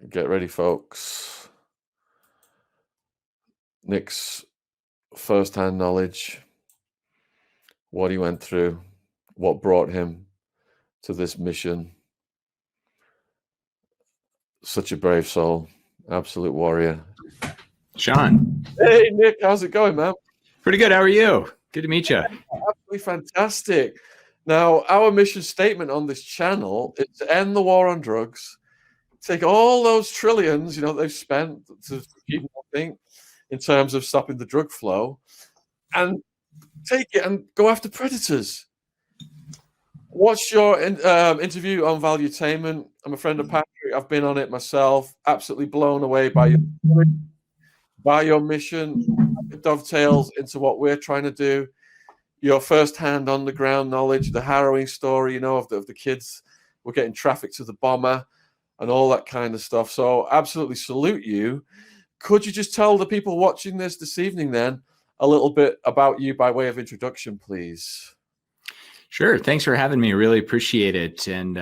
Get ready, folks. Nick's first-hand knowledge, what he went through, what brought him to this mission. Such a brave soul, absolute warrior. Sean. Hey, Nick, how's it going, man? Pretty good. How are you? Good to meet you. Absolutely fantastic. Now, our mission statement on this channel is to end the war on drugs, take all those trillions, they've spent to keep nothing in terms of stopping the drug flow, and take it and go after predators. Watch your interview on Valuetainment. I'm a friend of Patrick. I've been on it myself. Absolutely blown away by your mission. It dovetails into what we're trying to do. Your first-hand on-the-ground knowledge, the harrowing story, of the kids were getting trafficked to the bomber and all that kind of stuff. So absolutely salute you. Could you just tell the people watching this evening then a little bit about you by way of introduction, please? Sure. Thanks for having me. Really appreciate it. And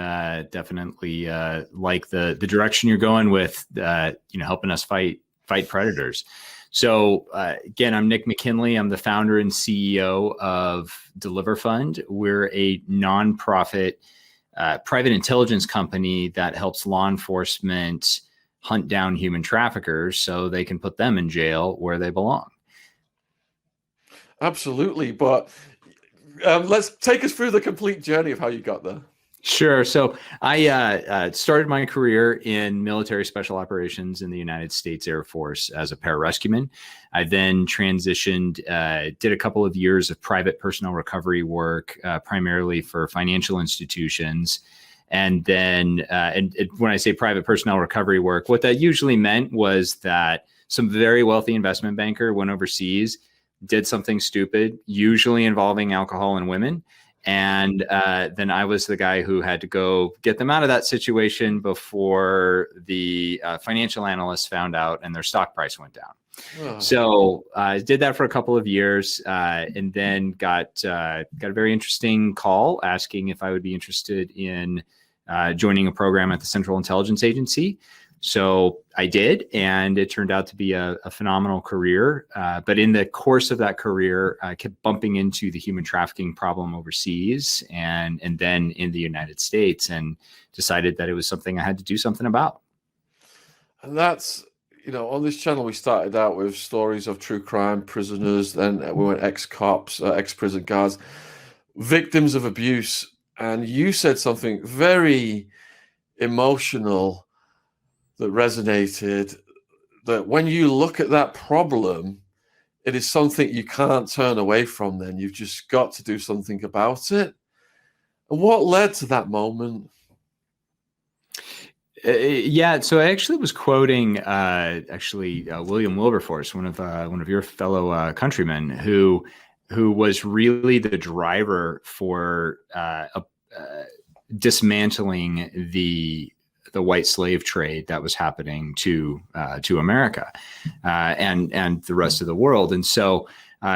definitely like the direction you're going with, helping us fight predators. So again, I'm Nick McKinley. I'm the founder and CEO of Deliver Fund. We're a nonprofit private intelligence company that helps law enforcement hunt down human traffickers so they can put them in jail where they belong. Absolutely. But let's take us through the complete journey of how you got there. Sure. So I started my career in military special operations in the United States Air Force as a pararescueman. I then transitioned, did a couple of years of private personnel recovery work, primarily for financial institutions. And then when I say private personnel recovery work, what that usually meant was that some very wealthy investment banker went overseas, did something stupid, usually involving alcohol and women. And then I was the guy who had to go get them out of that situation before the financial analysts found out and their stock price went down. Oh. So I did that for a couple of years and then got a very interesting call asking if I would be interested in joining a program at the Central Intelligence Agency. So I did, and it turned out to be a phenomenal career. But in the course of that career, I kept bumping into the human trafficking problem overseas and then in the United States, and decided that it was something I had to do something about. And that's, on this channel, we started out with stories of true crime prisoners, then we went ex-cops, ex-prison guards, victims of abuse. And you said something very emotional that resonated, that when you look at that problem, it is something you can't turn away from then. You've just got to do something about it. And what led to that moment? Yeah, so I actually was quoting William Wilberforce, one of your fellow countrymen, who was really the driver for dismantling the white slave trade that was happening to America and the rest of the world. And so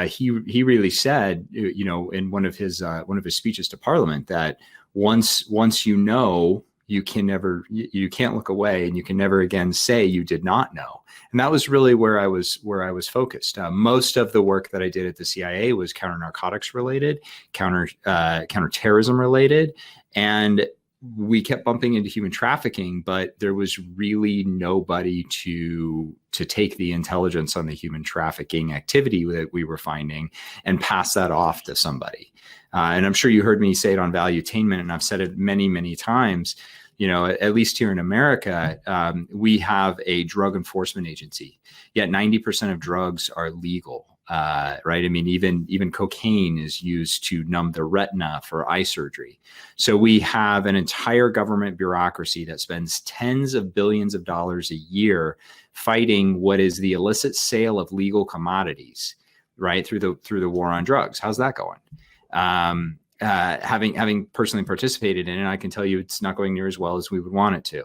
he really said, in one of his speeches to Parliament, that once you can't look away, and you can never again say you did not know. And that was really where I was focused. Most of the work that I did at the CIA was counter-narcotics related, counter-terrorism related, and we kept bumping into human trafficking, but there was really nobody to take the intelligence on the human trafficking activity that we were finding and pass that off to somebody. And I'm sure you heard me say it on Valuetainment, and I've said it many, many times. At least here in America, we have a drug enforcement agency, yet 90% of drugs are legal. Right? I mean, even cocaine is used to numb the retina for eye surgery. So we have an entire government bureaucracy that spends tens of billions of dollars a year fighting what is the illicit sale of legal commodities, right? Through the war on drugs. How's that going? Having personally participated in it, I can tell you it's not going near as well as we would want it to.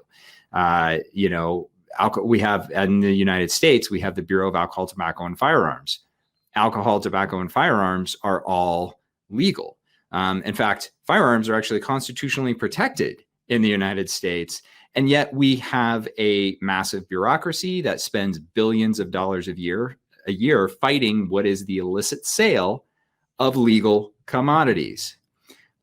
We have, in the United States, we have the Bureau of Alcohol, Tobacco, and Firearms. Alcohol, tobacco, and firearms are all legal. In fact, firearms are actually constitutionally protected in the United States. And yet we have a massive bureaucracy that spends billions of dollars a year fighting what is the illicit sale of legal commodities.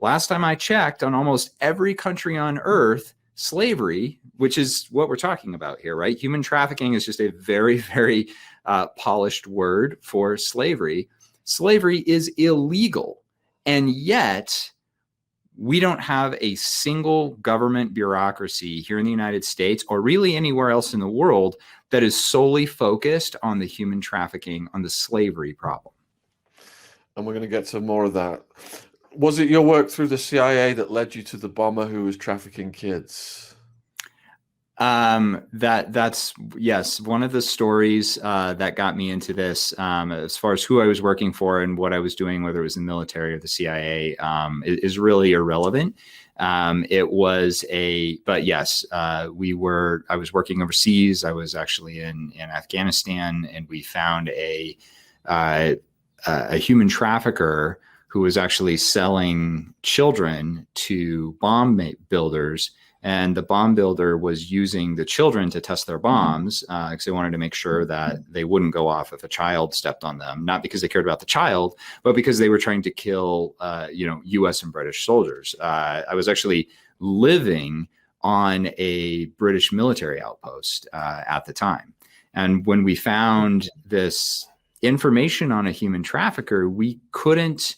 Last time I checked, on almost every country on earth, slavery, which is what we're talking about here, right? Human trafficking is just a very, very polished word for slavery. Slavery is illegal. And yet we don't have a single government bureaucracy here in the United States, or really anywhere else in the world, that is solely focused on the human trafficking, on the slavery problem. And we're going to get to more of that. Was it your work through the CIA that led you to the bomber who was trafficking kids? That's yes, one of the stories that got me into this, as far as who I was working for and what I was doing, whether it was the military or the CIA, is really irrelevant. But yes, I was working overseas. I was actually in Afghanistan, and we found a human trafficker who was actually selling children to bomb builders. And the bomb builder was using the children to test their bombs because they wanted to make sure that they wouldn't go off if a child stepped on them, not because they cared about the child, but because they were trying to kill, U.S. and British soldiers. I was actually living on a British military outpost at the time. And when we found this information on a human trafficker, we couldn't,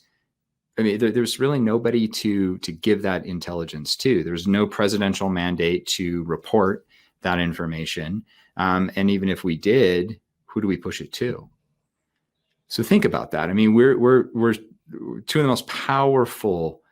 there's really nobody to give that intelligence to. There's no presidential mandate to report that information. And even if we did, who do we push it to? So think about that. I mean, we're two of the most powerful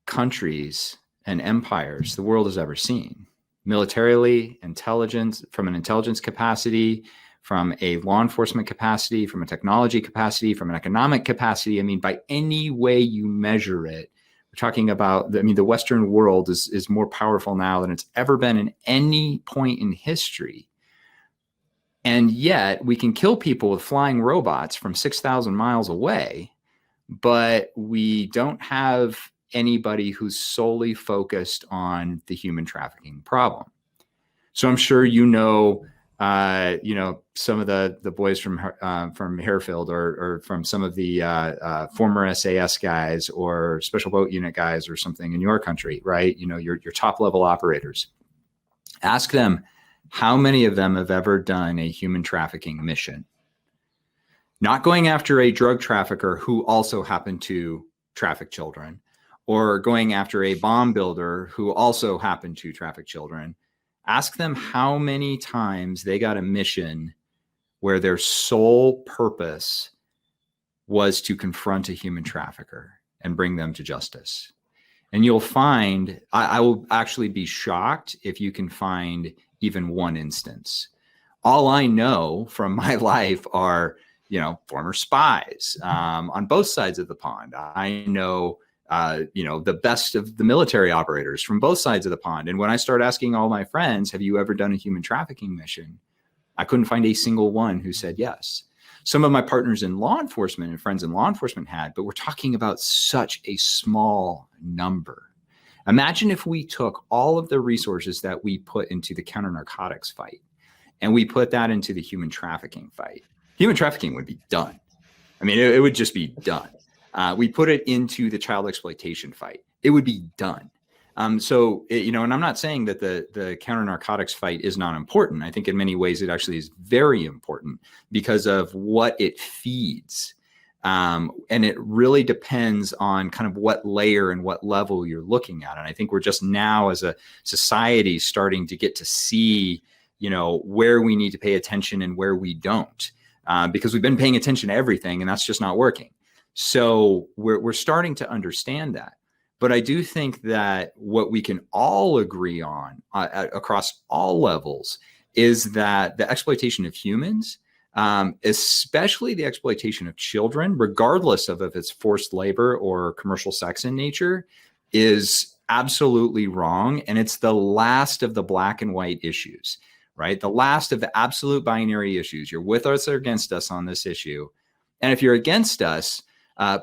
countries and empires the world has ever seen. Militarily, intelligence, from an intelligence capacity, from a law enforcement capacity, from a technology capacity, from an economic capacity. I mean, by any way you measure it, we're talking about, the Western world is more powerful now than it's ever been in any point in history. And yet we can kill people with flying robots from 6,000 miles away, but we don't have anybody who's solely focused on the human trafficking problem. So I'm sure some of the boys from Harefield or from some of the former SAS guys or special boat unit guys or something in your country, right? Your top level operators. Ask them how many of them have ever done a human trafficking mission. Not going after a drug trafficker who also happened to traffic children, or going after a bomb builder who also happened to traffic children. Ask them how many times they got a mission where their sole purpose was to confront a human trafficker and bring them to justice. And you'll find, I will actually be shocked if you can find even one instance. All I know from my life are, former spies on both sides of the pond. I know the best of the military operators from both sides of the pond. And when I start asking all my friends, have you ever done a human trafficking mission? I couldn't find a single one who said yes. Some of my partners in law enforcement and friends in law enforcement had, but we're talking about such a small number. Imagine if we took all of the resources that we put into the counter narcotics fight and we put that into the human trafficking fight. Human trafficking would be done. It would just be done. We put it into the child exploitation fight. It would be done. And I'm not saying that the counter narcotics fight is not important. I think in many ways it actually is very important because of what it feeds. And it really depends on kind of what layer and what level you're looking at. And I think we're just now as a society starting to get to see, where we need to pay attention and where we don't, because we've been paying attention to everything and that's just not working. So we're starting to understand that. But I do think that what we can all agree on across all levels is that the exploitation of humans, especially the exploitation of children, regardless of if it's forced labor or commercial sex in nature, is absolutely wrong. And it's the last of the black and white issues, right? The last of the absolute binary issues. You're with us or against us on this issue. And if you're against us,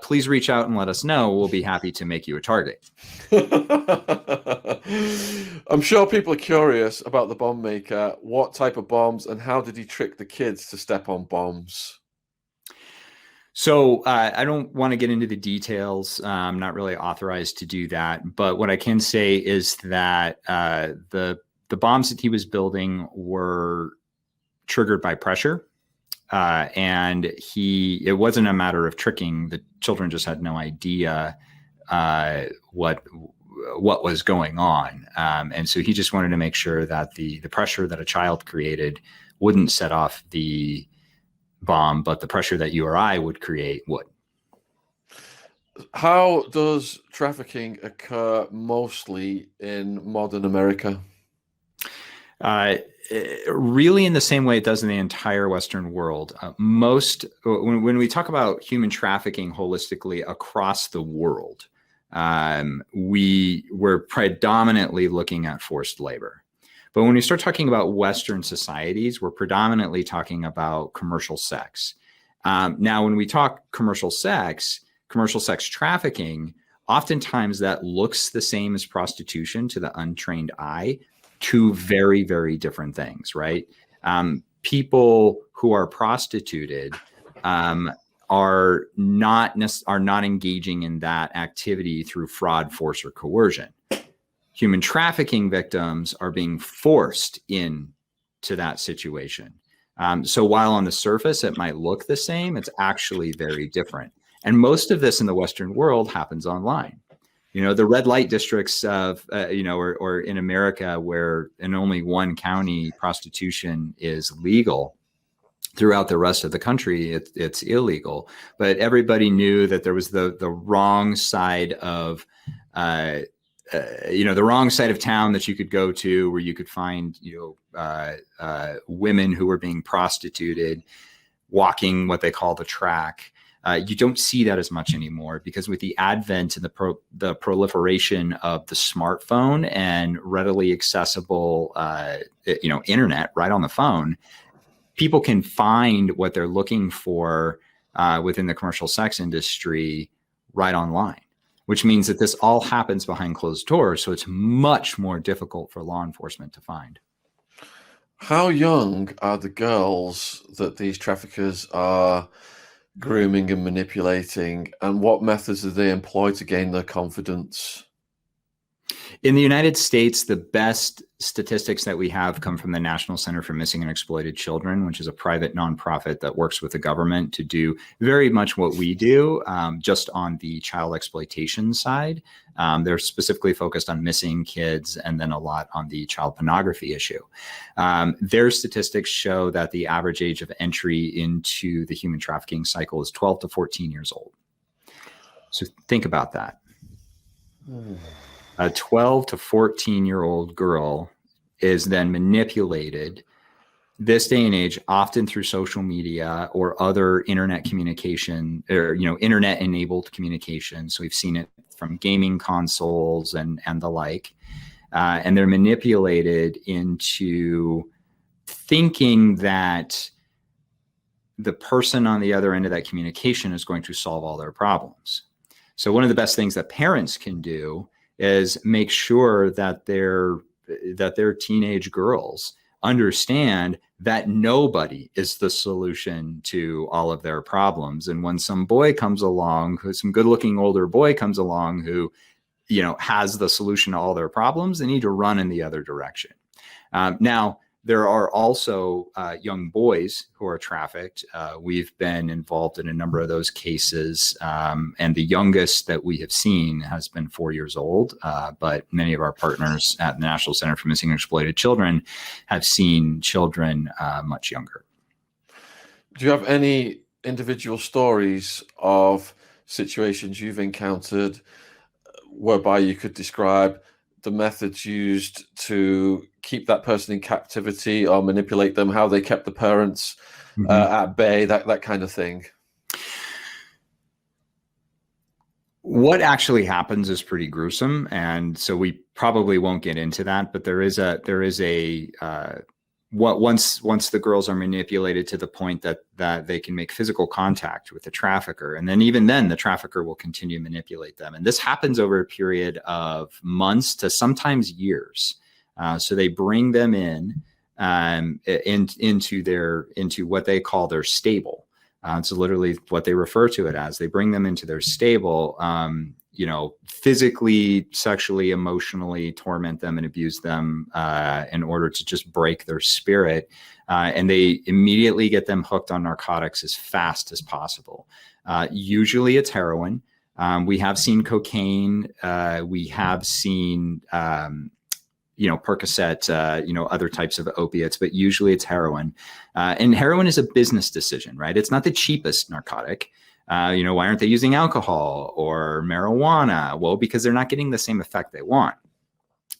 please reach out and let us know. We'll be happy to make you a target. I'm sure people are curious about the bomb maker. What type of bombs and how did he trick the kids to step on bombs? So I don't want to get into the details. I'm not really authorized to do that. But what I can say is that the bombs that he was building were triggered by pressure. And it wasn't a matter of tricking. The children just had no idea what was going on. And so he just wanted to make sure that the pressure that a child created wouldn't set off the bomb, but the pressure that you or I would create would. How does trafficking occur mostly in modern America? Really in the same way it does in the entire Western world. When we talk about human trafficking holistically across the world, we're predominantly looking at forced labor. But when we start talking about Western societies, we're predominantly talking about commercial sex. Now, when we talk commercial sex trafficking, oftentimes that looks the same as prostitution to the untrained eye. Two very, very different things, right? People who are prostituted are not engaging in that activity through fraud, force, or coercion. Human trafficking victims are being forced into that situation. So while on the surface it might look the same, it's actually very different. And most of this in the Western world happens online. The red light districts of, or in America where in only one county prostitution is legal, throughout the rest of the country, it's illegal. But everybody knew that there was the wrong side of, the wrong side of town that you could go to where you could find, women who were being prostituted, walking what they call the track. You don't see that as much anymore because with the advent and the proliferation of the smartphone and readily accessible, internet right on the phone, people can find what they're looking for within the commercial sex industry right online, which means that this all happens behind closed doors. So it's much more difficult for law enforcement to find. How young are the girls that these traffickers are grooming and manipulating, and what methods do they employ to gain their confidence? In the United States, the best statistics that we have come from the National Center for Missing and Exploited Children, which is a private nonprofit that works with the government to do very much what we do, just on the child exploitation side. They're specifically focused on missing kids and then a lot on the child pornography issue. Their statistics show that the average age of entry into the human trafficking cycle is 12 to 14 years old. So think about that. A 12 to 14-year-old girl is then manipulated this day and age, often through social media or other internet communication or, internet enabled communication. So we've seen it from gaming consoles and the like. And they're manipulated into thinking that the person on the other end of that communication is going to solve all their problems. So one of the best things that parents can do is make sure that their teenage girls understand that nobody is the solution to all of their problems. And when some boy comes along, some good looking older boy comes along who, has the solution to all their problems, they need to run in the other direction. Now, there are also young boys who are trafficked. We've been involved in a number of those cases. And the youngest that we have seen has been 4 years old. But many of our partners at the National Center for Missing and Exploited Children have seen children much younger. Do you have any individual stories of situations you've encountered whereby you could describe the methods used to keep that person in captivity or manipulate them, how they kept the parents at bay, that kind of thing? What actually happens is pretty gruesome, and so we probably won't get into that. But there is a once the girls are manipulated to the point that they can make physical contact with the trafficker, and then even then the trafficker will continue to manipulate them, and this happens over a period of months to sometimes years. So they bring them into what they call their stable. It's literally what they refer to it as. They bring them into their stable, physically, sexually, emotionally torment them and abuse them in order to just break their spirit. And they immediately get them hooked on narcotics as fast as possible. Usually it's heroin. We have seen cocaine. We have seen, Percocet, other types of opiates, but usually it's heroin. And heroin is a business decision, right? It's not the cheapest narcotic. Why aren't they using alcohol or marijuana? Well, because they're not getting the same effect they want.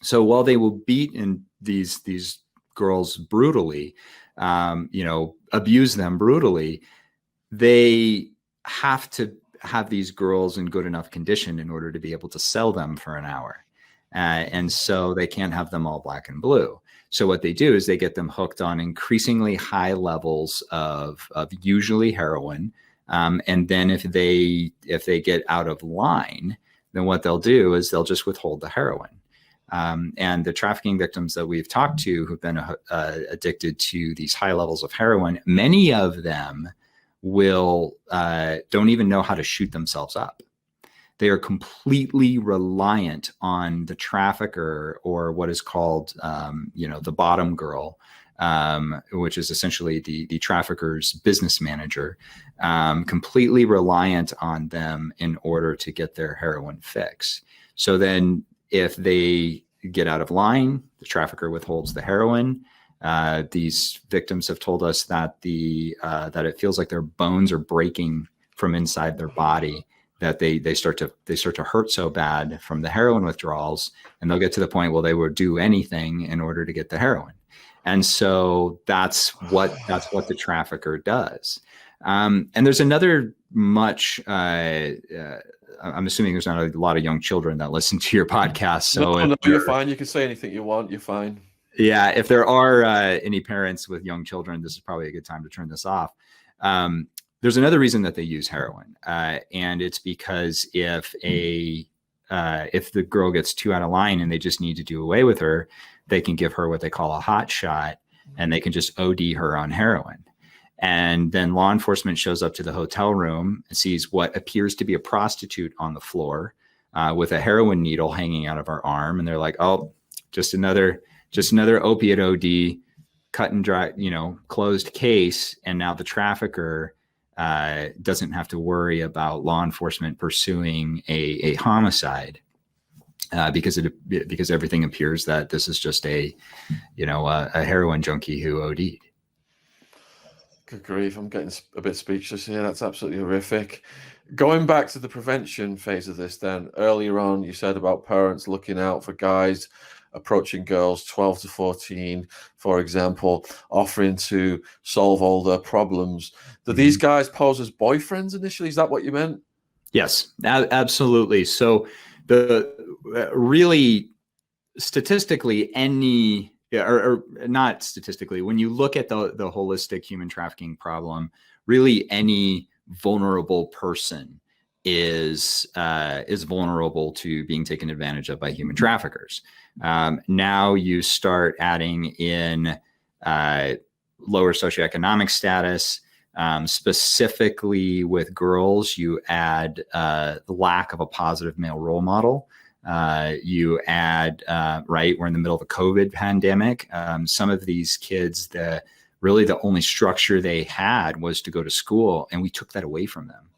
So while they will beat in these girls brutally, abuse them brutally, they have to have these girls in good enough condition in order to be able to sell them for an hour. And so they can't have them all black and blue. So what they do is they get them hooked on increasingly high levels of usually heroin. And then if they get out of line, then what they'll do is they'll just withhold the heroin. And the trafficking victims that we've talked to who've been addicted to these high levels of heroin, many of them don't even know how to shoot themselves up. They are completely reliant on the trafficker, or what is called, the bottom girl, which is essentially the trafficker's business manager, completely reliant on them in order to get their heroin fix. So then if they get out of line, the trafficker withholds the heroin. These victims have told us that that it feels like their bones are breaking from inside their body, that they start to hurt so bad from the heroin withdrawals, and they'll get to the point where they will do anything in order to get the heroin. And so that's what the trafficker does. And there's another I'm assuming there's not a lot of young children that listen to your podcast. So no, you're fine. You can say anything you want. You're fine. Yeah. If there are any parents with young children, this is probably a good time to turn this off. There's another reason that they use heroin. And it's because if the girl gets too out of line and they just need to do away with her, they can give her what they call a hot shot, and they can just OD her on heroin. And then law enforcement shows up to the hotel room and sees what appears to be a prostitute on the floor with a heroin needle hanging out of her arm. And they're like, oh, just another opiate OD, cut and dry, closed case. And now the trafficker doesn't have to worry about law enforcement pursuing a homicide. Because everything appears that this is just a heroin junkie who OD'd. Good grief, I'm getting a bit speechless here. That's absolutely horrific. Going back to the prevention phase of this, then earlier on you said about parents looking out for guys approaching girls 12 to 14, for example, offering to solve all their problems. Do these guys pose as boyfriends initially? Is that what you meant? Yes, absolutely. So really statistically, or not statistically, when you look at the holistic human trafficking problem, really any vulnerable person is vulnerable to being taken advantage of by human traffickers. Now you start adding in lower socioeconomic status. Specifically with girls, you add the lack of a positive male role model. You add, we're in the middle of a COVID pandemic. Some of these kids, the only structure they had was to go to school, and we took that away from them.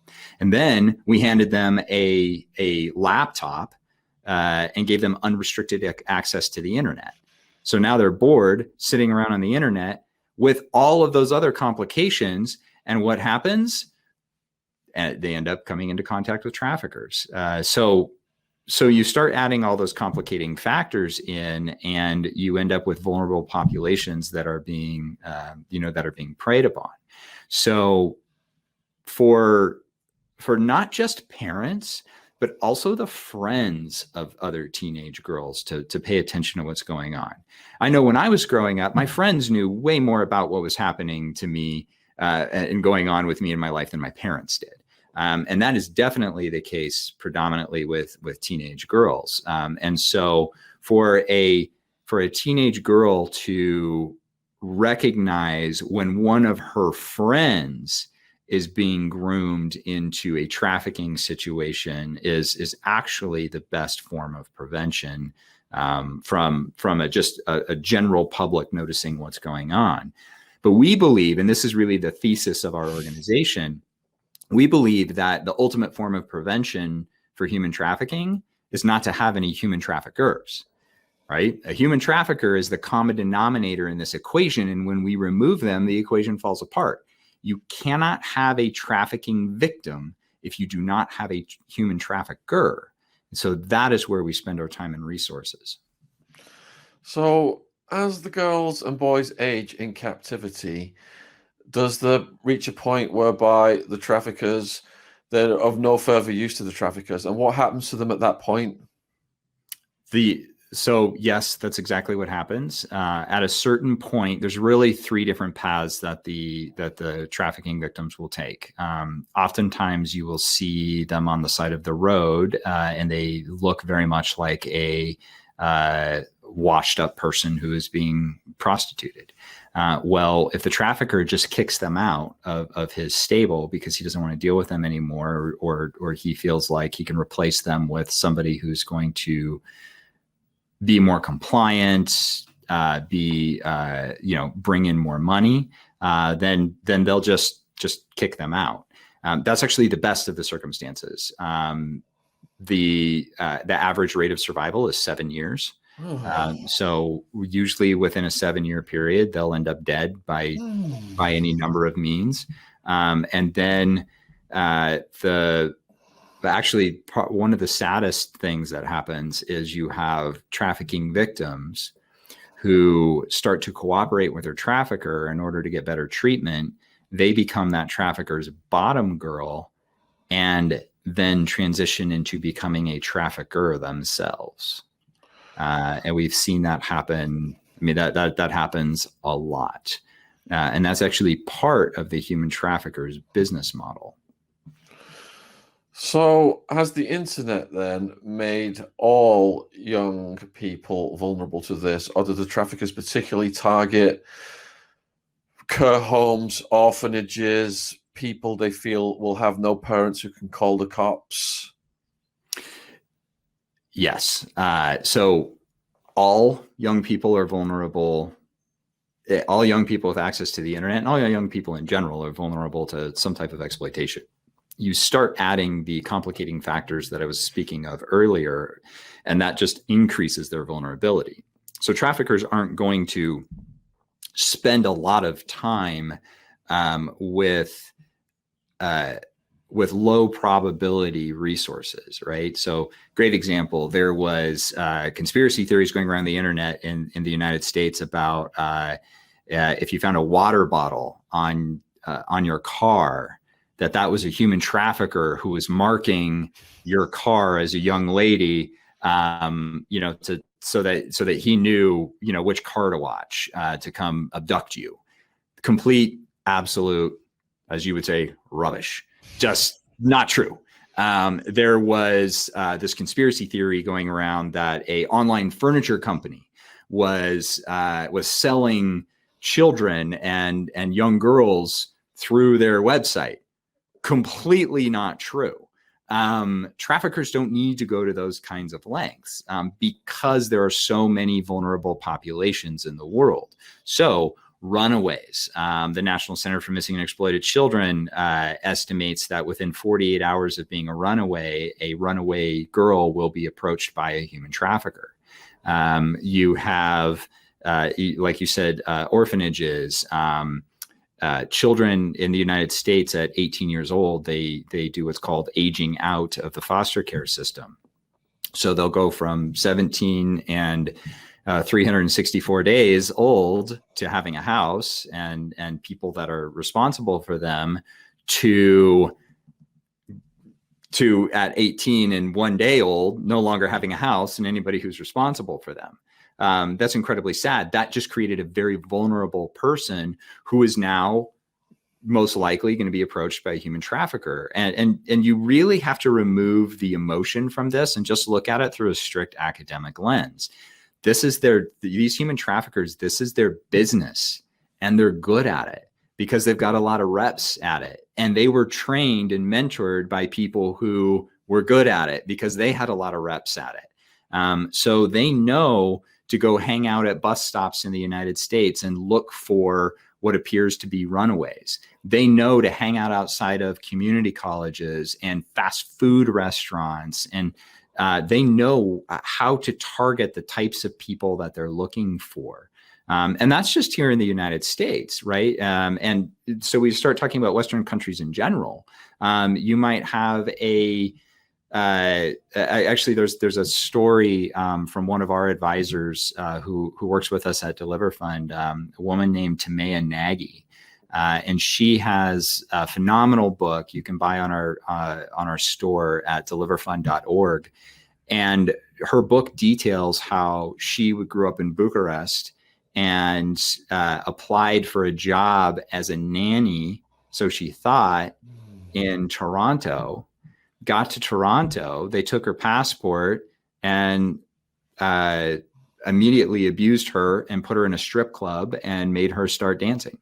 And then we handed them a laptop and gave them unrestricted access to the internet. So now they're bored sitting around on the internet with all of those other complications. And what happens? They end up coming into contact with traffickers. So you start adding all those complicating factors in, and you end up with vulnerable populations that are being, preyed upon. So for not just parents, but also the friends of other teenage girls to pay attention to what's going on. I know when I was growing up, my friends knew way more about what was happening to me and going on with me in my life than my parents did. And that is definitely the case predominantly with teenage girls. And so for a teenage girl to recognize when one of her friends is being groomed into a trafficking situation is actually the best form of prevention from just a general public noticing what's going on. But we believe, and this is really the thesis of our organization, we believe that the ultimate form of prevention for human trafficking is not to have any human traffickers, right? A human trafficker is the common denominator in this equation. And when we remove them, the equation falls apart. You cannot have a trafficking victim if you do not have a human trafficker. And so that is where we spend our time and resources. So as the girls and boys age in captivity, does there reach a point whereby the traffickers, they're of no further use to the traffickers? And what happens to them at that point? So yes, that's exactly what happens. At a certain point, there's really three different paths that the trafficking victims will take. Oftentimes, you will see them on the side of the road, and they look very much like a washed-up person who is being prostituted. Well, if the trafficker just kicks them out of his stable because he doesn't want to deal with them anymore, or he feels like he can replace them with somebody who's going to be more compliant, bring in more money, then they'll just kick them out. That's actually the best of the circumstances. The average rate of survival is 7 years. So usually within a 7-year period, they'll end up dead by any number of means. And then one of the saddest things that happens is you have trafficking victims who start to cooperate with their trafficker in order to get better treatment. They become that trafficker's bottom girl and then transition into becoming a trafficker themselves. And we've seen that happen. I mean, that happens a lot. And that's actually part of the human trafficker's business model. So has the internet then made all young people vulnerable to this, or do the traffickers particularly target care homes, orphanages, people they feel will have no parents who can call the cops? Yes. So all young people are vulnerable. All young people with access to the internet and all young people in general are vulnerable to some type of exploitation. You start adding the complicating factors that I was speaking of earlier, and that just increases their vulnerability. So traffickers aren't going to spend a lot of time with low probability resources, right? So great example, there was conspiracy theories going around the internet in the United States about if you found a water bottle on your car, that was a human trafficker who was marking your car as a young lady, so that he knew, which car to watch to come abduct you. Complete, absolute, as you would say, rubbish. Just not true. There was this conspiracy theory going around that a online furniture company was selling children and young girls through their website. Completely not true. Traffickers don't need to go to those kinds of lengths because there are so many vulnerable populations in the world. So runaways, the National Center for Missing and Exploited Children estimates that within 48 hours of being a runaway girl will be approached by a human trafficker. You have, like you said, orphanages. Children in the United States at 18 years old, they do what's called aging out of the foster care system. So they'll go from 17 and 364 days old to having a house and people that are responsible for them to to at 18 and 1 day old, no longer having a house and anybody who's responsible for them. That's incredibly sad. That just created a very vulnerable person who is now most likely going to be approached by a human trafficker. And you really have to remove the emotion from this and just look at it through a strict academic lens. These human traffickers, this is their business, and they're good at it because they've got a lot of reps at it. And they were trained and mentored by people who were good at it because they had a lot of reps at it. So they know to go hang out at bus stops in the United States and look for what appears to be runaways. They know to hang out outside of community colleges and fast food restaurants, and they know how to target the types of people that they're looking for. And that's just here in the United States, right? And so we start talking about Western countries in general. You might have actually, there's a story from one of our advisors who works with us at Deliver Fund, a woman named Tamaya Nagy, and she has a phenomenal book you can buy on our store at deliverfund.org. And her book details how she grew up in Bucharest and applied for a job as a nanny, so she thought, in Toronto. Got to Toronto, they took her passport and immediately abused her and put her in a strip club and made her start dancing.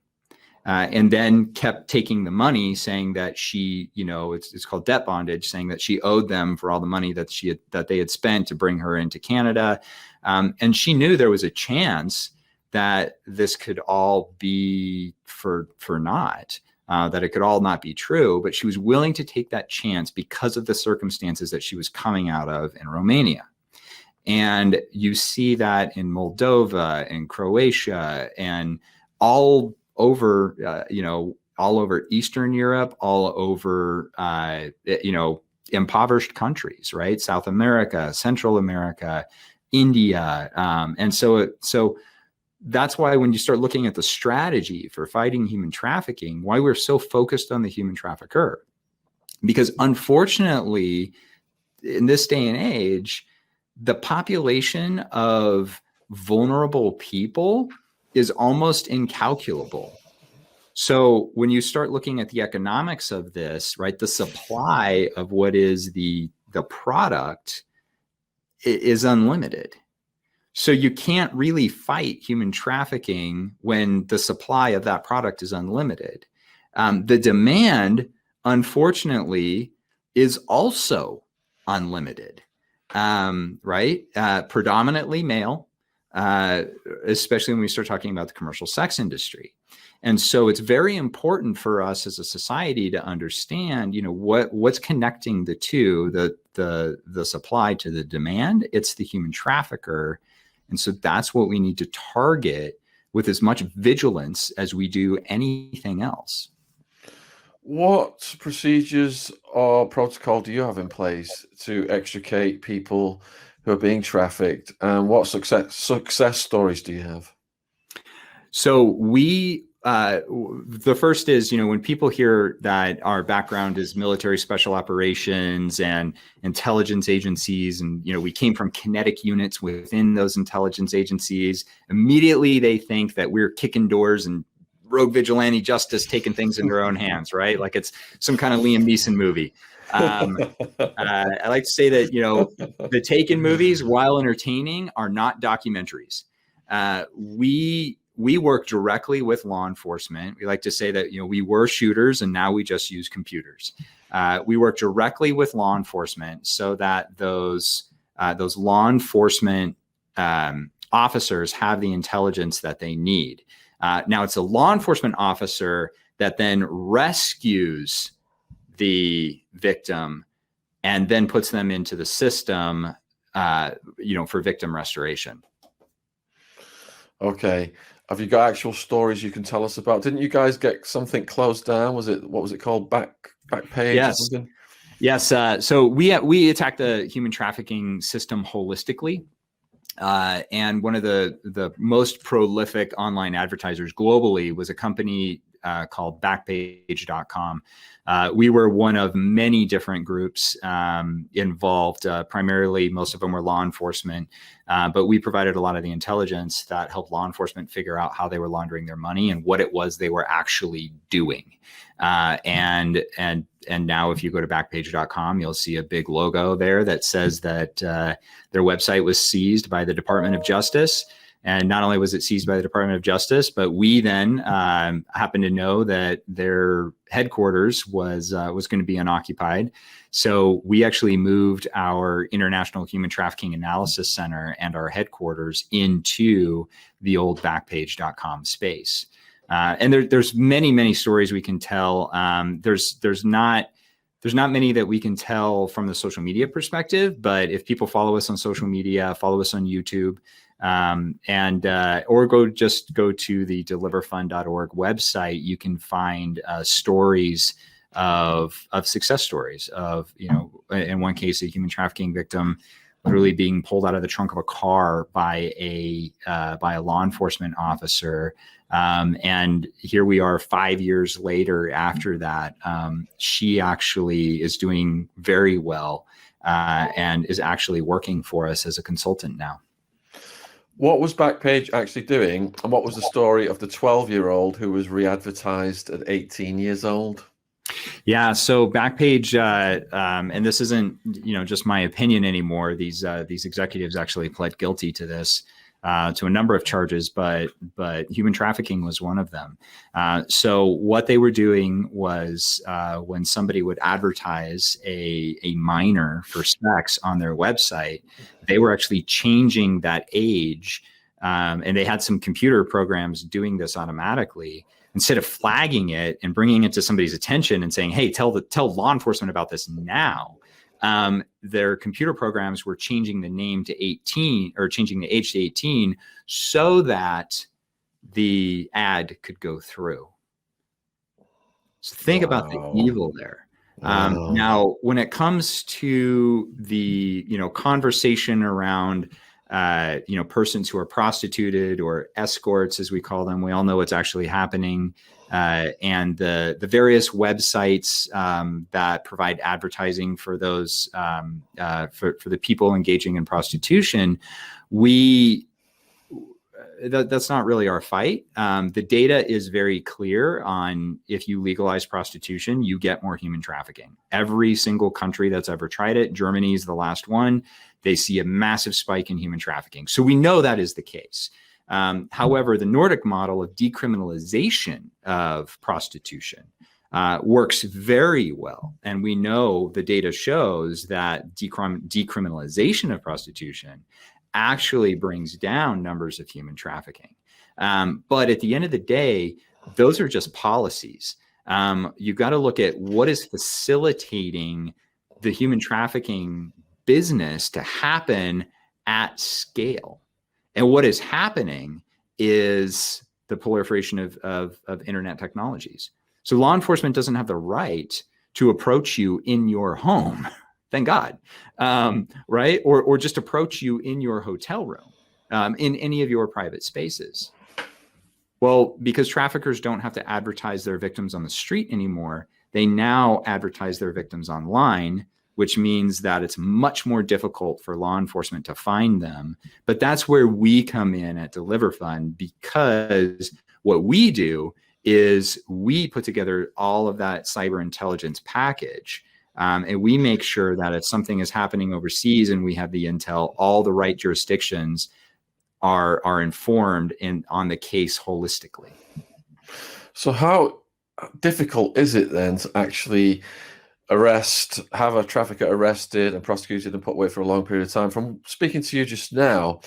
And then kept taking the money, saying that she, it's called debt bondage, saying that she owed them for all the money that they had spent to bring her into Canada. And she knew there was a chance that this could all be for naught. That it could all not be true, but she was willing to take that chance because of the circumstances that she was coming out of in Romania. And you see that in Moldova and Croatia and all over, all over Eastern Europe, all over, impoverished countries, right? South America, Central America, India. And so that's why when you start looking at the strategy for fighting human trafficking, why we're so focused on the human trafficker. Because unfortunately, in this day and age, the population of vulnerable people is almost incalculable. So when you start looking at the economics of this, right, the supply of what is the product is unlimited. So you can't really fight human trafficking when the supply of that product is unlimited. The demand, unfortunately, is also unlimited, right? Predominantly male, especially when we start talking about the commercial sex industry. And so it's very important for us as a society to understand, what's connecting the two, the supply to the demand. It's the human trafficker. And so that's what we need to target with as much vigilance as we do anything else. What procedures or protocol do you have in place to extricate people who are being trafficked? And what success stories do you have? So the first is, when people hear that our background is military special operations and intelligence agencies, and, we came from kinetic units within those intelligence agencies, immediately they think that we're kicking doors and rogue vigilante justice, taking things into our own hands, right? Like it's some kind of Liam Neeson movie. I like to say that, the Taken movies, while entertaining, are not documentaries. We work directly with law enforcement. We like to say that, we were shooters and now we just use computers. We work directly with law enforcement so that those law enforcement officers have the intelligence that they need. Now it's a law enforcement officer that then rescues the victim and then puts them into the system, for victim restoration. Okay. Have you got actual stories you can tell us about? Didn't you guys get something closed down? What was it called? Backpage? Yes. Or something? Yes. So we attack the human trafficking system holistically. And one of the most prolific online advertisers globally was a company called Backpage.com. We were one of many different groups involved. Primarily, most of them were law enforcement, but we provided a lot of the intelligence that helped law enforcement figure out how they were laundering their money and what it was they were actually doing. And now if you go to Backpage.com, you'll see a big logo there that says that their website was seized by the Department of Justice. And not only was it seized by the Department of Justice, but we then happened to know that their headquarters was going to be unoccupied. So we actually moved our International Human Trafficking Analysis Center and our headquarters into the old Backpage.com space. And there's many stories we can tell. There's not many that we can tell from the social media perspective, but if people follow us on social media, follow us on YouTube, or go to the deliverfund.org website, you can find stories of success stories of, in one case, a human trafficking victim literally being pulled out of the trunk of a car by a law enforcement officer. And here we are 5 years later after that. She actually is doing very well and is actually working for us as a consultant now. What was Backpage actually doing, and what was the story of the 12-year-old who was re-advertised at 18 years old? Yeah, so Backpage, and this isn't just my opinion anymore. These executives actually pled guilty to this, to a number of charges, but human trafficking was one of them. So what they were doing was when somebody would advertise a minor for sex on their website, they were actually changing that age, and they had some computer programs doing this automatically. Instead of flagging it and bringing it to somebody's attention and saying, "Hey, tell law enforcement about this now," their computer programs were changing the name to 18, or changing the age to 18, so that the ad could go through. So think about the evil there. Now, when it comes to the conversation around persons who are prostituted, or escorts, as we call them, we all know what's actually happening. And the various websites that provide advertising for those for the people engaging in prostitution, that's not really our fight. The data is very clear on, if you legalize prostitution, you get more human trafficking. Every single country that's ever tried it, Germany is the last one, they see a massive spike in human trafficking. So we know that is the case. However, the Nordic model of decriminalization of prostitution works very well. And we know the data shows that decriminalization of prostitution actually brings down numbers of human trafficking. But at the end of the day, those are just policies. You've got to look at what is facilitating the human trafficking business to happen at scale. And what is happening is the proliferation of internet technologies. So law enforcement doesn't have the right to approach you in your home, thank God, right? Or just approach you in your hotel room, in any of your private spaces. Well, because traffickers don't have to advertise their victims on the street anymore, they now advertise their victims online, which means that it's much more difficult for law enforcement to find them. But that's where we come in at DeliverFund, because what we do is we put together all of that cyber intelligence package, and we make sure that if something is happening overseas and we have the intel, all the right jurisdictions are informed on the case holistically. So how difficult is it then to actually have a trafficker arrested and prosecuted and put away for a long period of time? From speaking to you just now,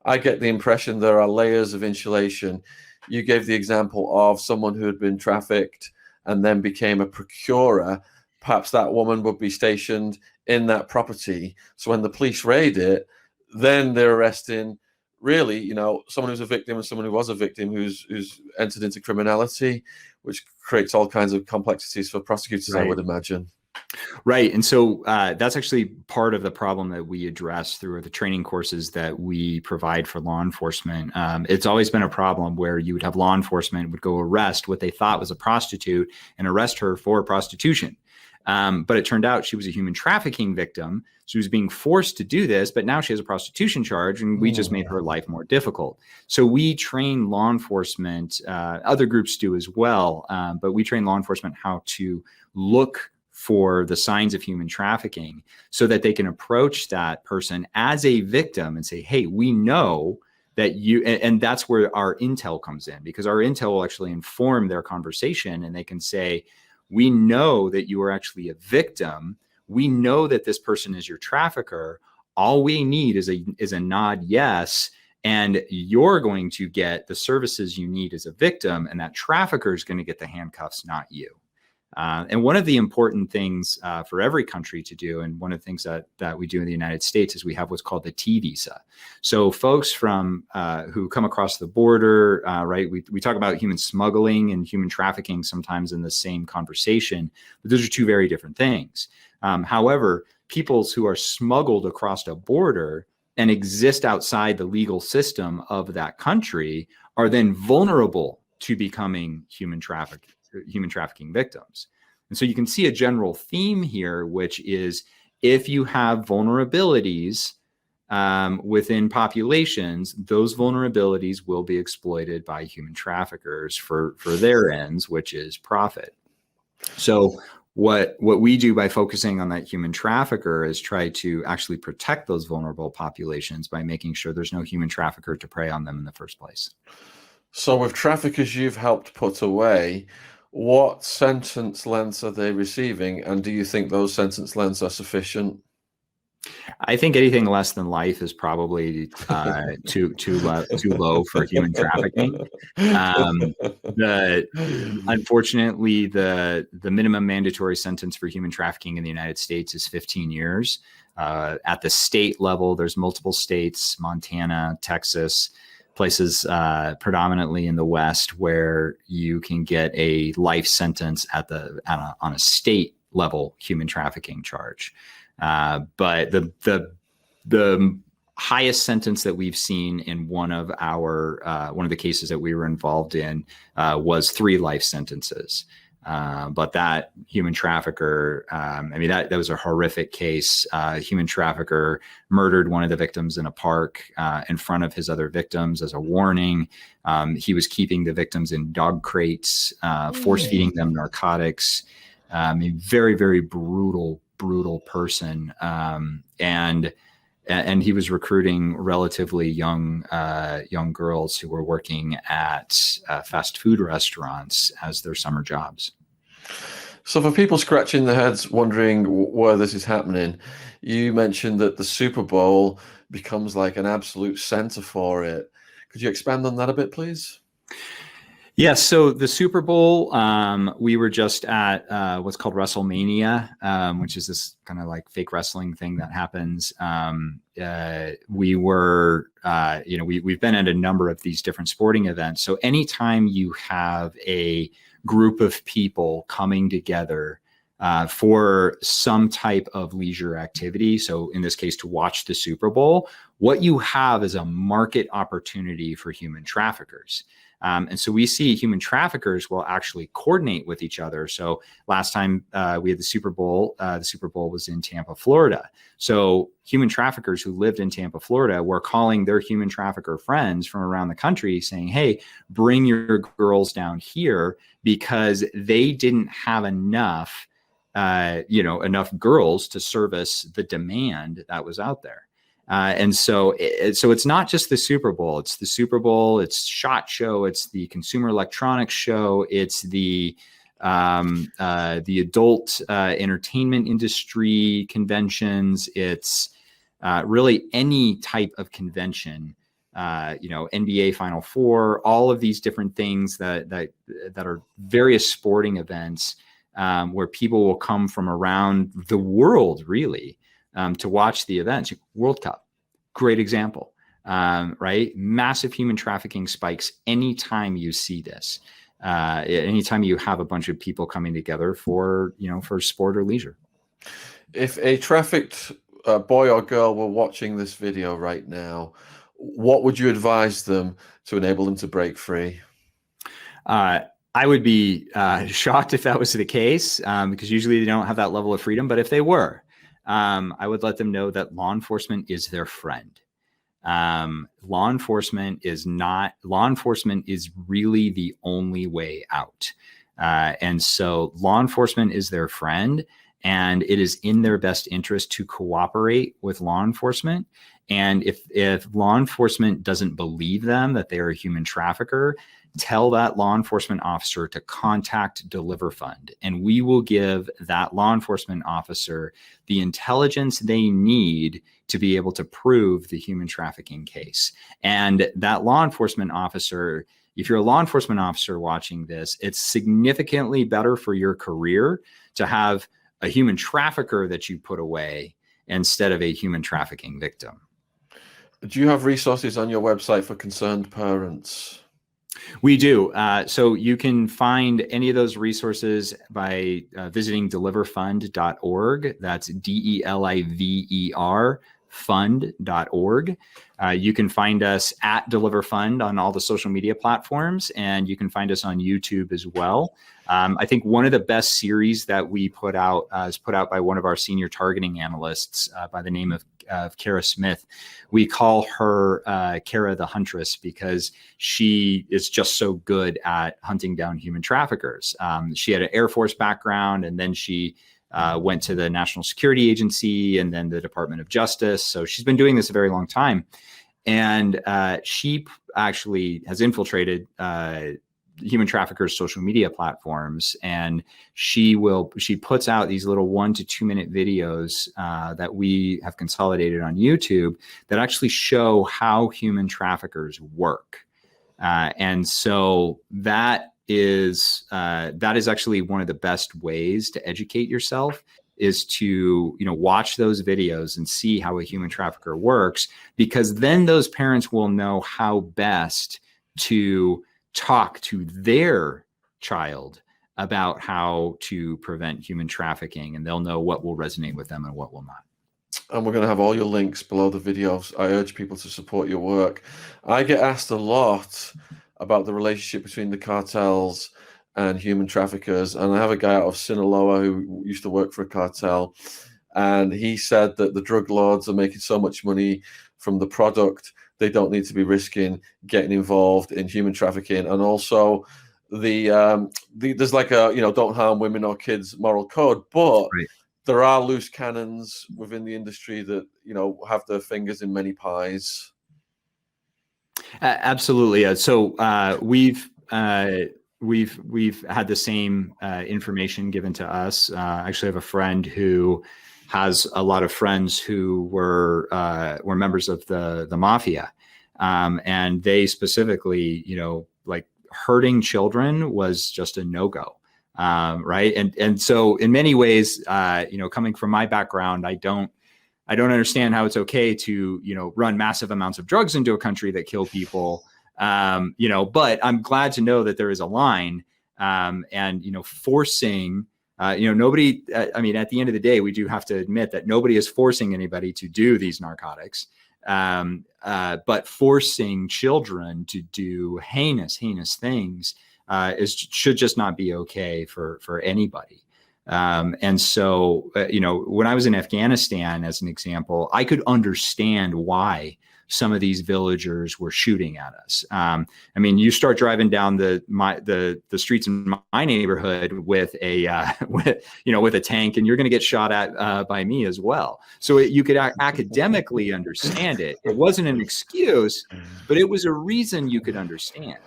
I get the impression there are layers of insulation. You gave the example of someone who had been trafficked and then became a procurer. Perhaps that woman would be stationed in that property. So when the police raid it, then they're arresting really, someone who's a victim and someone who was a victim who's entered into criminality, which creates all kinds of complexities for prosecutors, right. I would imagine. Right. And so that's actually part of the problem that we address through the training courses that we provide for law enforcement. It's always been a problem where you would have law enforcement would go arrest what they thought was a prostitute and arrest her for prostitution. But it turned out she was a human trafficking victim. She was being forced to do this, but now she has a prostitution charge, and we just made her life more difficult. So we train law enforcement, other groups do as well, but we train law enforcement how to look for the signs of human trafficking so that they can approach that person as a victim and say, hey, we know that you, and that's where our intel comes in, because our intel will actually inform their conversation, and they can say, we know that you are actually a victim. We know that this person is your trafficker. All we need is a nod yes, and you're going to get the services you need as a victim, and that trafficker is going to get the handcuffs, not you. And one of the important things for every country to do, and one of the things that we do in the United States, is we have what's called the T visa. So folks from who come across the border, right? We talk about human smuggling and human trafficking sometimes in the same conversation, but those are two very different things. However, peoples who are smuggled across a border and exist outside the legal system of that country are then vulnerable to becoming human trafficking victims. And so you can see a general theme here, which is if you have vulnerabilities within populations, those vulnerabilities will be exploited by human traffickers for their ends, which is profit. So what we do by focusing on that human trafficker is try to actually protect those vulnerable populations by making sure there's no human trafficker to prey on them in the first place. So with traffickers you've helped put away, what sentence lengths are they receiving? And do you think those sentence lengths are sufficient? I think anything less than life is probably too low for human trafficking. Unfortunately, the minimum mandatory sentence for human trafficking in the United States is 15 years. At the state level, there's multiple states, Montana, Texas, places predominantly in the West, where you can get a life sentence on a state level human trafficking charge. But the highest sentence that we've seen in one of the cases that we were involved in was 3 life sentences. But that human trafficker, that was a horrific case. Human trafficker murdered one of the victims in a park in front of his other victims as a warning. He was keeping the victims in dog crates, force feeding them narcotics. Very, very brutal person. And he was recruiting relatively young girls who were working at fast food restaurants as their summer jobs. So for people scratching their heads wondering where this is happening, you mentioned that the Super Bowl becomes like an absolute center for it. Could you expand on that a bit, please? Yes. So the Super Bowl, we were just at what's called WrestleMania, which is this kind of like fake wrestling thing that happens. We were, we've been at a number of these different sporting events. So anytime you have a group of people coming together for some type of leisure activity, so in this case, to watch the Super Bowl, what you have is a market opportunity for human traffickers. And so we see human traffickers will actually coordinate with each other. So last time we had the Super Bowl was in Tampa, Florida. So human traffickers who lived in Tampa, Florida were calling their human trafficker friends from around the country saying, hey, bring your girls down here, because they didn't have enough girls to service the demand that was out there. And so it's not just the Super Bowl. It's the Super Bowl. It's SHOT Show. It's the Consumer Electronics Show. It's the adult entertainment industry conventions. It's really any type of convention. NBA Final Four. All of these different things that are various sporting events where people will come from around the world, really. To watch the events. World Cup, great example, right? Massive human trafficking spikes anytime you see this. anytime you have a bunch of people coming together for, for sport or leisure. If a trafficked boy or girl were watching this video right now, what would you advise them to enable them to break free? I would be shocked if that was the case, because usually they don't have that level of freedom. But if they were, I would let them know that law enforcement is their friend. Law enforcement is really the only way out. And so law enforcement is their friend, and it is in their best interest to cooperate with law enforcement. And if law enforcement doesn't believe them that they are a human trafficker, tell that law enforcement officer to contact Deliver Fund, and we will give that law enforcement officer the intelligence they need to be able to prove the human trafficking case. And that law enforcement officer, if you're a law enforcement officer watching this, it's significantly better for your career to have a human trafficker that you put away instead of a human trafficking victim. Do you have resources on your website for concerned parents? We do. So you can find any of those resources by visiting deliverfund.org. That's DELIVER fund.org. You can find us at Deliver Fund on all the social media platforms, and you can find us on YouTube as well. I think one of the best series that we put out is put out by one of our senior targeting analysts by the name of Kara Smith. We call her Kara the Huntress because she is just so good at hunting down human traffickers. She had an Air Force background, and then she went to the National Security Agency and then the Department of Justice. So she's been doing this a very long time. And she actually has infiltrated human traffickers' social media platforms, and she puts out these little 1 to 2 minute videos that we have consolidated on YouTube that actually show how human traffickers work. And so that is actually one of the best ways to educate yourself, is to watch those videos and see how a human trafficker works, because then those parents will know how best to talk to their child about how to prevent human trafficking, and they'll know what will resonate with them and what will not. And we're going to have all your links below the videos. I urge people to support your work. I get asked a lot about the relationship between the cartels and human traffickers. And I have a guy out of Sinaloa who used to work for a cartel. And he said that the drug lords are making so much money from the product, they don't need to be risking getting involved in human trafficking. And also there's like a, don't harm women or kids moral code, but right. There are loose cannons within the industry that, have their fingers in many pies. Absolutely. So we've had the same information given to us. I actually have a friend who has a lot of friends who were members of the mafia, and they specifically, like hurting children was just a no-go. Right. And so in many ways, coming from my background, I don't understand how it's okay to, run massive amounts of drugs into a country that kill people. But I'm glad to know that there is a line, and, forcing, nobody, at the end of the day, we do have to admit that nobody is forcing anybody to do these narcotics. But forcing children to do heinous things should just not be okay for anybody. And so, when I was in Afghanistan, as an example, I could understand why some of these villagers were shooting at us. You start driving down the streets in my neighborhood with a with a tank, and you're going to get shot at by me as well. So you could academically understand it. It wasn't an excuse, but it was a reason you could understand.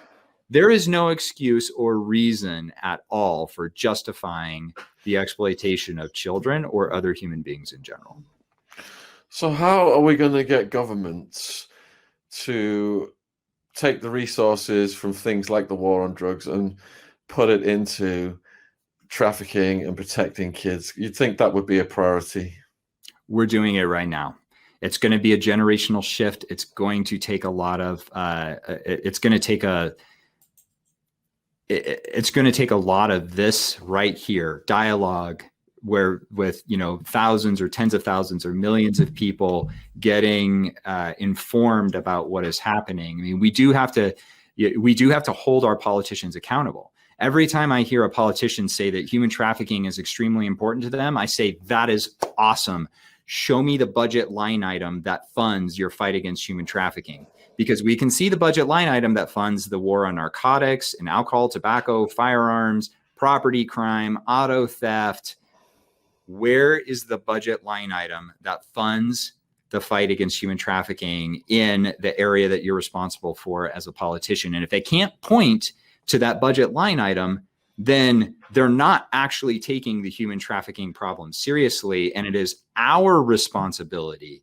There is no excuse or reason at all for justifying the exploitation of children or other human beings in general. So how are we going to get governments to take the resources from things like the war on drugs and put it into trafficking and protecting kids? You'd think that would be a priority. We're doing it right now. It's going to be a generational shift. It's going to take a lot of, it's going to take it's going to take a lot of this right here, dialogue, where with, you know, thousands or tens of thousands or millions of people getting informed about what is happening. I mean, we do have to hold our politicians accountable. Every time I hear a politician say that human trafficking is extremely important to them, I say, that is awesome. Show me the budget line item that funds your fight against human trafficking. Because we can see the budget line item that funds the war on narcotics and alcohol, tobacco, firearms, property crime, auto theft. Where is the budget line item that funds the fight against human trafficking in the area that you're responsible for as a politician? And if they can't point to that budget line item, then they're not actually taking the human trafficking problem seriously. And it is our responsibility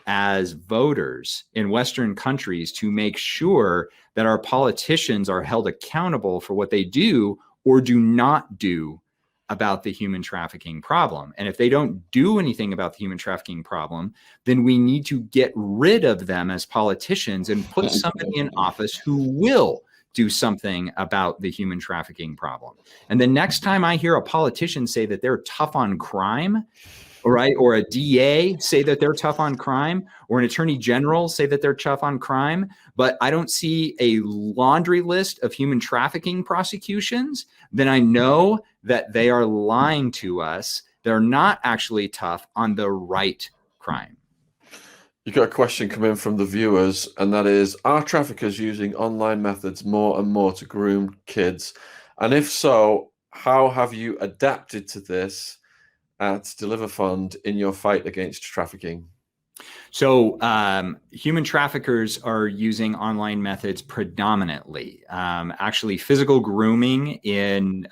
as voters in Western countries to make sure that our politicians are held accountable for what they do or do not do about the human trafficking problem. And if they don't do anything about the human trafficking problem, then we need to get rid of them as politicians and put somebody in office who will do something about the human trafficking problem. And the next time I hear a politician say that they're tough on crime, right, or a DA say that they're tough on crime, or an attorney general say that they're tough on crime, but I don't see a laundry list of human trafficking prosecutions, then I know that they are lying to us. They're not actually tough on the right crime. You got a question coming from the viewers, and that is, are traffickers using online methods more and more to groom kids? And if so, how have you adapted to this at Deliver Fund in your fight against trafficking? So human traffickers are using online methods predominantly. Actually, physical grooming in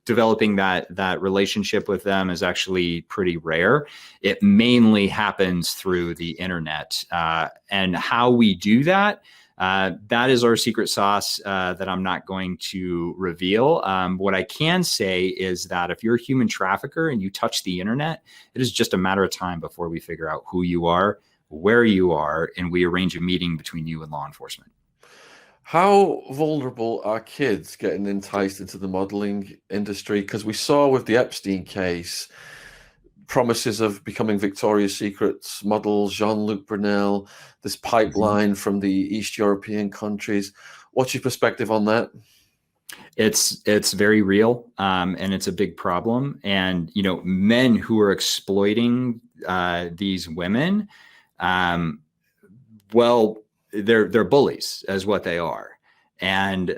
developing that relationship with them is actually pretty rare. It mainly happens through the internet, and how we do that. That is our secret sauce that I'm not going to reveal. What I can say is that if you're a human trafficker and you touch the internet, it is just a matter of time before we figure out who you are, where you are, and we arrange a meeting between you and law enforcement. How vulnerable are kids getting enticed into the modeling industry? Because we saw with the Epstein case, promises of becoming Victoria's Secret's models, Jean-Luc Brunel, this pipeline from the East European countries. What's your perspective on that? It's very real, and it's a big problem. And, you know, men who are exploiting these women, well, they're bullies, is what they are. And,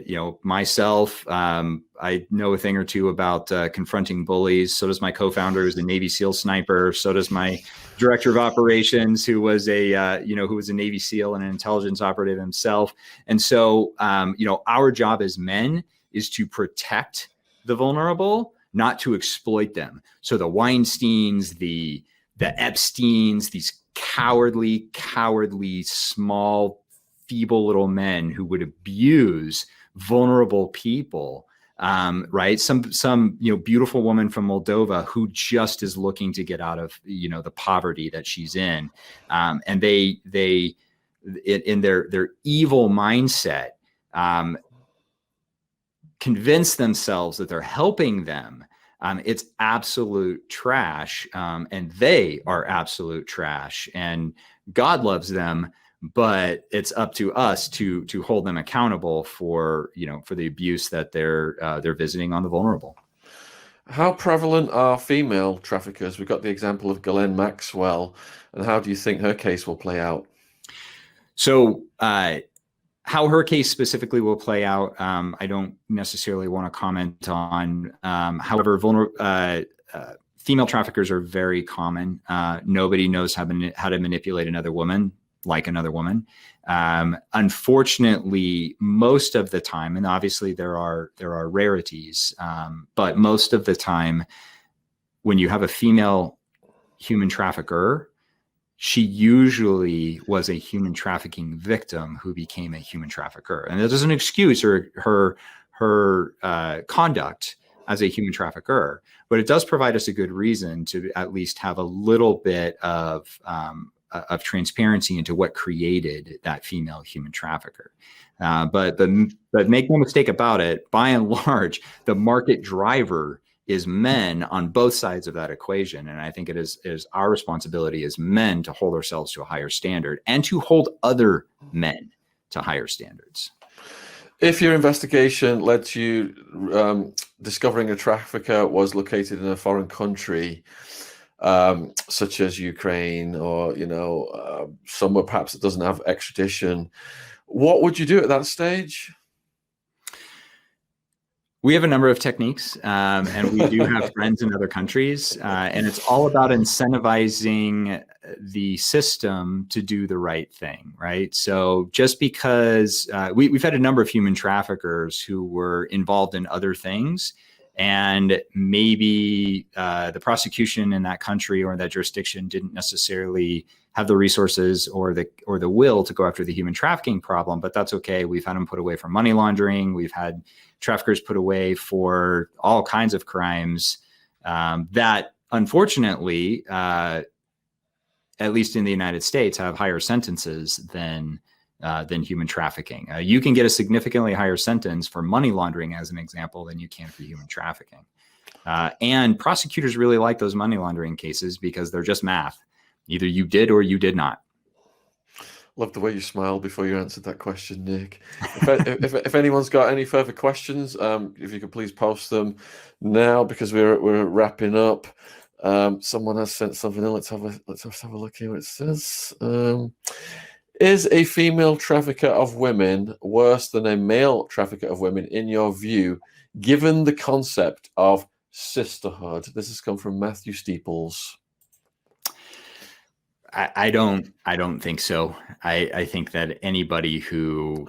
you know, myself, I know a thing or two about confronting bullies. So does my co-founder, who's a Navy SEAL sniper. So does my director of operations, who was a Navy SEAL and an intelligence operative himself. And so, you know, our job as men is to protect the vulnerable, not to exploit them. So the Weinsteins, the Epsteins, these cowardly, small, feeble little men who would abuse vulnerable people, right? Some beautiful woman from Moldova who just is looking to get out of the poverty that she's in, and they in their evil mindset convince themselves that they're helping them. It's absolute trash, and they are absolute trash. And God loves them, but it's up to us to hold them accountable for the abuse that they're visiting on the vulnerable. How prevalent are female traffickers? We've got the example of Ghislaine Maxwell, and how do you think her case will play out? So how her case specifically will play out, I don't necessarily want to comment on. However, female traffickers are very common. Nobody knows how to manipulate another woman like another woman. Unfortunately, most of the time, and obviously there are rarities, but most of the time, when you have a female human trafficker, she usually was a human trafficking victim who became a human trafficker. And that doesn't excuse her conduct as a human trafficker, but it does provide us a good reason to at least have a little bit of of transparency into what created that female human trafficker. But make no mistake about it, by and large, the market driver is men on both sides of that equation. And I think it is our responsibility as men to hold ourselves to a higher standard and to hold other men to higher standards. If your investigation led to you discovering a trafficker was located in a foreign country, such as Ukraine, or somewhere perhaps that doesn't have extradition, what would you do at that stage? We have a number of techniques, and we do have friends in other countries, and it's all about incentivizing the system to do the right thing, right? So just because we've had a number of human traffickers who were involved in other things, and maybe the prosecution in that country or that jurisdiction didn't necessarily have the resources or the will to go after the human trafficking problem, but that's okay. We've had them put away for money laundering. We've had traffickers put away for all kinds of crimes that, unfortunately, at least in the United States, have higher sentences than human trafficking. You can get a significantly higher sentence for money laundering, as an example, than you can for human trafficking. And prosecutors really like those money laundering cases because they're just math. Either you did or you did not. Love the way you smiled before you answered that question, Nick. If anyone's got any further questions, if you could please post them now, because we're wrapping up. Someone has sent something in. Let's have a look here. It says, is a female trafficker of women worse than a male trafficker of women in your view, given the concept of sisterhood? This has come from Matthew Steeples. I don't think so. I think that anybody who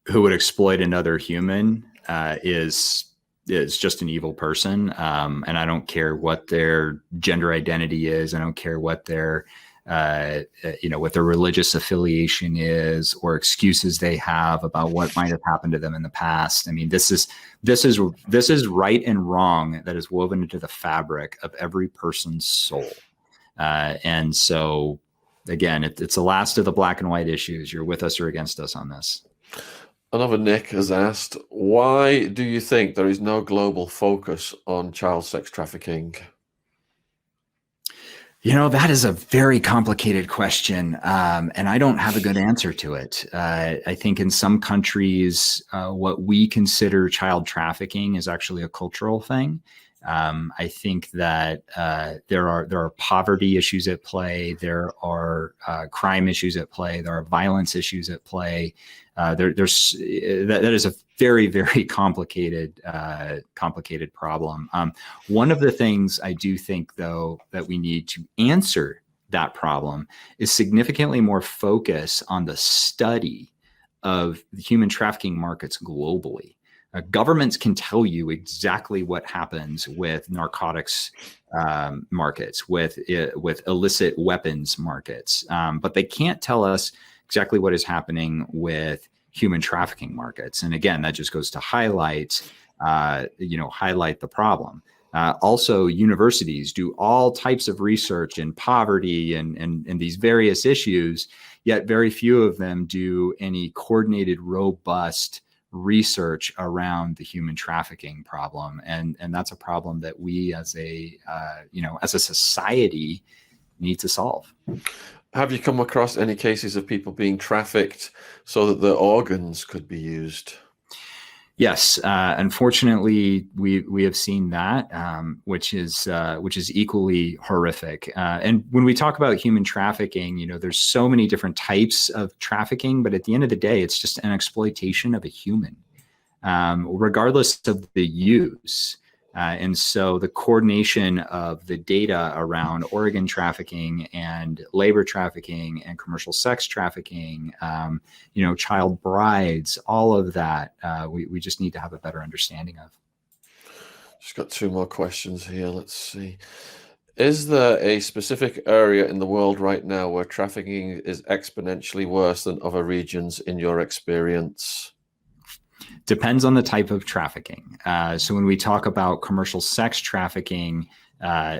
would exploit another human is just an evil person. And I don't care what their gender identity is. I don't care what their what their religious affiliation is or excuses they have about what might have happened to them in the past. I mean, this is right and wrong that is woven into the fabric of every person's soul. And so, again, it's the last of the black and white issues. You're with us or against us on this. Another Nick has asked, why do you think there is no global focus on child sex trafficking? That is a very complicated question, and I don't have a good answer to it. I think in some countries, what we consider child trafficking is actually a cultural thing. I think that there are poverty issues at play. There are crime issues at play. There are violence issues at play. That is a very, very complicated problem. One of the things I do think, though, that we need to answer that problem is significantly more focus on the study of the human trafficking markets globally. Governments can tell you exactly what happens with narcotics markets, with illicit weapons markets, but they can't tell us exactly what is happening with human trafficking markets. And again, that just goes to highlight the problem. Also, universities do all types of research in poverty and these various issues, yet very few of them do any coordinated, robust research around the human trafficking problem. And that's a problem that we as a society need to solve. Have you come across any cases of people being trafficked so that their organs could be used? Yes, unfortunately, we have seen that, which is equally horrific. And when we talk about human trafficking, there's so many different types of trafficking, but at the end of the day, it's just an exploitation of a human, regardless of the use. And so the coordination of the data around organ trafficking and labor trafficking and commercial sex trafficking, child brides, all of that, we just need to have a better understanding of. Just got two more questions here. Let's see. Is there a specific area in the world right now where trafficking is exponentially worse than other regions in your experience? Depends on the type of trafficking. So when we talk about commercial sex trafficking,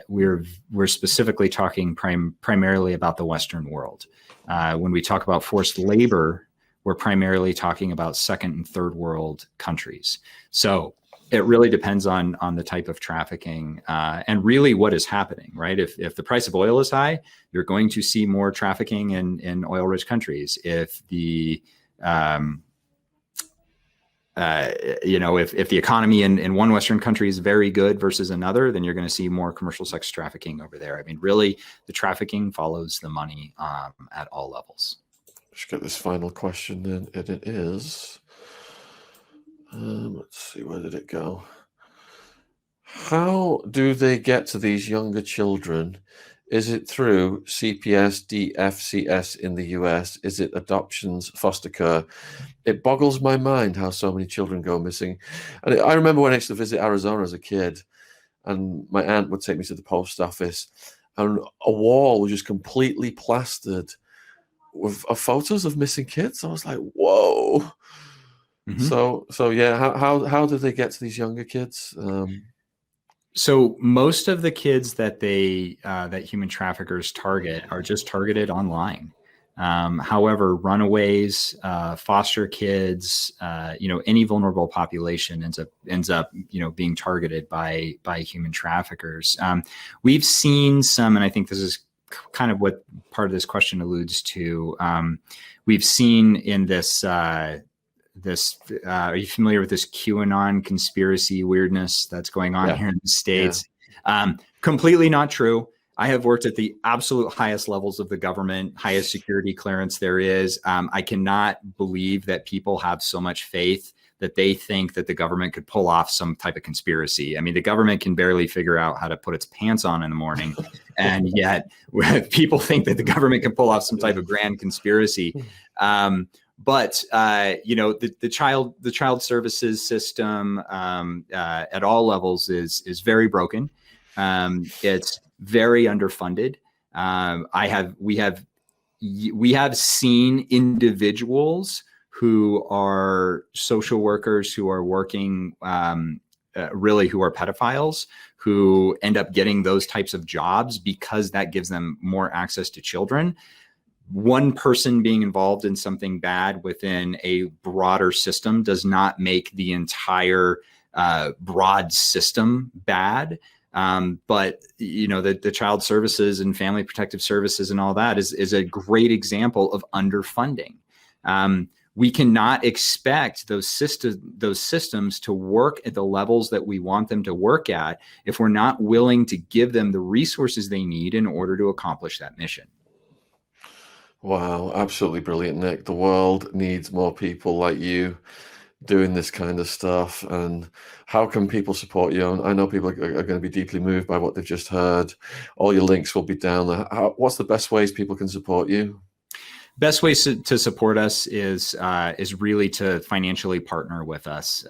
we're specifically talking primarily about the Western world. When we talk about forced labor, we're primarily talking about second and third world countries. So it really depends on the type of trafficking and really what is happening, right? If the price of oil is high, you're going to see more trafficking in oil-rich countries. If the if the economy in one Western country is very good versus another, then you're going to see more commercial sex trafficking over there. I mean, really, the trafficking follows the money at all levels. Let's get this final question then, and it is, let's see, where did it go? How do they get to these younger children? Is it through CPS, DFCS in the US? Is it adoptions, foster care? It boggles my mind how so many children go missing. And I remember when I used to visit Arizona as a kid, and my aunt would take me to the post office, and a wall was just completely plastered with photos of missing kids. I was like, whoa. Mm-hmm. So yeah, how do they get to these younger kids? So most of the kids that that human traffickers target are just targeted online. However, runaways, foster kids, any vulnerable population ends up being targeted by human traffickers. We've seen some, and I think this is kind of what part of this question alludes to. We've seen in this. Are you familiar with this QAnon conspiracy weirdness that's going on here in the States? Yeah. Completely not true. I have worked at the absolute highest levels of the government, highest security clearance there is. I cannot believe that people have so much faith that they think that the government could pull off some type of conspiracy. I mean, the government can barely figure out how to put its pants on in the morning. And yet people think that the government can pull off some type of grand conspiracy. But the child services system at all levels is very broken. It's very underfunded. We have seen individuals who are social workers who are working who are pedophiles, who end up getting those types of jobs because that gives them more access to children. One person being involved in something bad within a broader system does not make the entire broad system bad. But the child services and family protective services and all that is a great example of underfunding. We cannot expect those systems to work at the levels that we want them to work at if we're not willing to give them the resources they need in order to accomplish that mission. Wow, absolutely brilliant, Nick. The world needs more people like you doing this kind of stuff. And how can people support you? And I know people are going to be deeply moved by what they've just heard. All your links will be down there. What's the best ways people can support you? Best ways to support us is really to financially partner with us.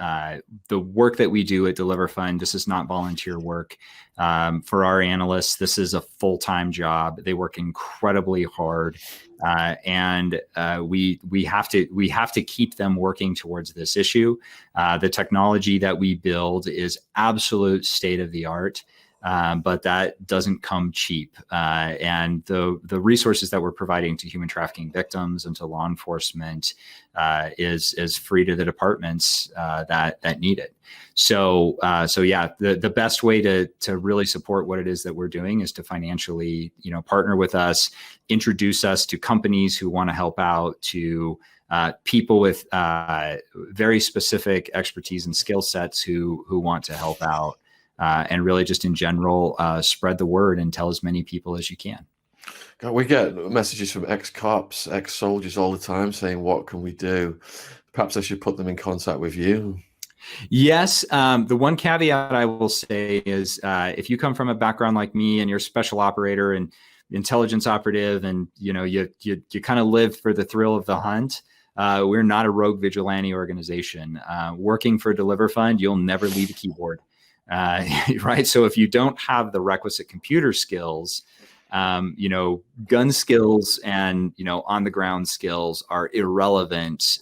The work that we do at Deliver Fund, this is not volunteer work. For our analysts, this is a full-time job. They work incredibly hard, and we have to keep them working towards this issue. The technology that we build is absolute state of the art. But that doesn't come cheap. And the resources that we're providing to human trafficking victims and to law enforcement is free to the departments that need it. So yeah, the best way to really support what it is that we're doing is to financially, partner with us, introduce us to companies who want to help out, to people with very specific expertise and skill sets who want to help out. And really just in general, spread the word and tell as many people as you can. God, we get messages from ex-cops, ex-soldiers all the time saying, what can we do? Perhaps I should put them in contact with you. Yes. The one caveat I will say is if you come from a background like me and you're a special operator and intelligence operative and you kind of live for the thrill of the hunt, we're not a rogue vigilante organization. Working for Deliver Fund, you'll never leave a keyboard. Right. So if you don't have the requisite computer skills, Gun skills and, on the ground skills are irrelevant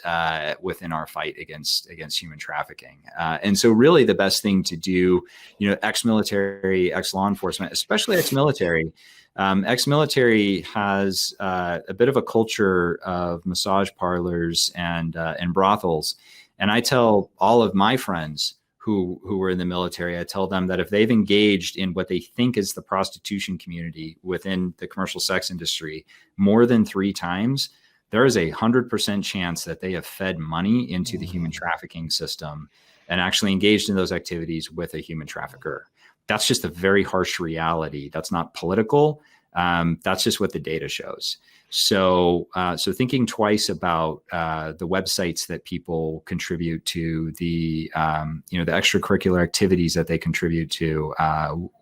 within our fight against human trafficking. And so really the best thing to do, ex-military, ex-law enforcement, especially ex-military, ex-military has a bit of a culture of massage parlors and brothels. And I tell all of my friends who were in the military, I tell them that if they've engaged in what they think is the prostitution community within the commercial sex industry more than 3 times, there is 100% chance that they have fed money into the human trafficking system and actually engaged in those activities with a human trafficker. That's just a very harsh reality. That's not political. That's just what the data shows. So thinking twice about the websites that people contribute to, the extracurricular activities that they contribute to,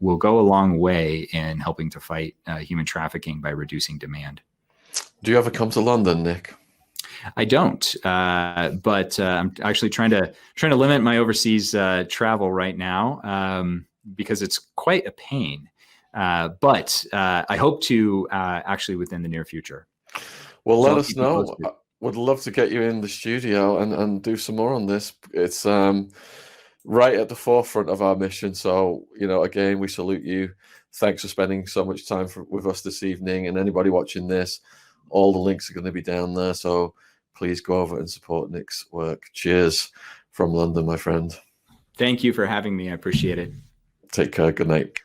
will go a long way in helping to fight human trafficking by reducing demand. Do you ever come to London, Nick? I don't, but I'm actually trying to limit my overseas travel right now because it's quite a pain. But I hope to actually within the near future. Well, let us know. I would love to get you in the studio and do some more on this. It's right at the forefront of our mission. So, again, we salute you. Thanks for spending so much time with us this evening. And anybody watching this, all the links are going to be down there. So please go over and support Nick's work. Cheers from London, my friend. Thank you for having me. I appreciate it. Take care. Good night.